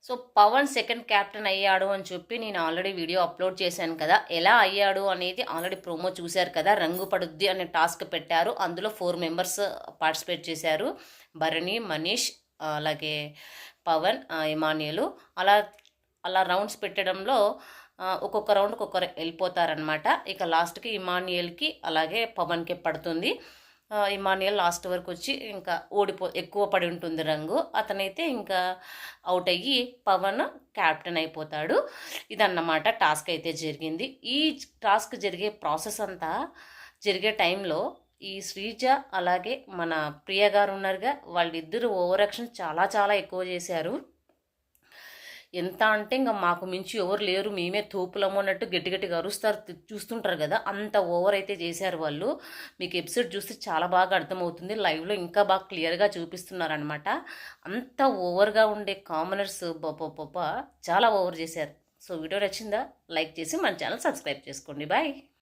So Pawan second captain అయ్యాడు అని చెప్పి నేను ఆల్రెడీ వీడియో అప్లోడ్ చేశాను కదా. ఎలా అయ్యాడు అనేది ఆల్రెడీ ప్రోమో చూశారు కదా. రంగు పడుద్ది అనే టాస్క్ పెట్టారు. అందులో 4 మెంబర్స్ పార్టిసిపేట్ చేశారు. భరణి, మనీష్, అలాగే పవన్, ఇమాన్యుయల్. అలా అలా రౌండ్స్ పెట్టడంలో ఒక్కొక్క రౌండ్ ఒక్కొక్కరు వెళ్ళిపోతారనమాట. ఇక లాస్ట్కి ఇమాన్యుయల్కి అలాగే పవన్కి పడుతుంది. ఇమాన్యుయల్ లాస్ట్ వరకు వచ్చి ఇంకా ఎక్కువ పడి ఉంటుంది రంగు. అతనైతే ఇంకా అవుట్ అయ్యి పవన్ క్యాప్టెన్ అయిపోతాడు. ఇదన్నమాట టాస్క్ అయితే జరిగింది. ఈ టాస్క్ జరిగే ప్రాసెస్ అంతా జరిగే టైంలో ఈ శ్రీజ అలాగే మన ప్రియ గారు ఉన్నారుగా, వాళ్ళిద్దరు ఓవర్ యాక్షన్ చాలా చాలా ఎక్కువ చేశారు. ఎంత అంటే ఇంకా మాకు మించి ఎవరు లేరు, మేమే తోపులము అన్నట్టు గట్టి గట్టిగా అరుస్తారు, చూస్తుంటారు కదా. అంత ఓవర్ అయితే చేశారు వాళ్ళు. మీకు ఎపిసోడ్ చూస్తే చాలా బాగా అర్థమవుతుంది. లైవ్లో ఇంకా బాగా క్లియర్గా చూపిస్తున్నారనమాట. అంత ఓవర్గా ఉండే కామనర్స్ చాలా ఓవర్ చేశారు. సో వీడియో నచ్చిందా? లైక్ చేసి మన ఛానల్ సబ్స్క్రైబ్ చేసుకోండి. బాయ్.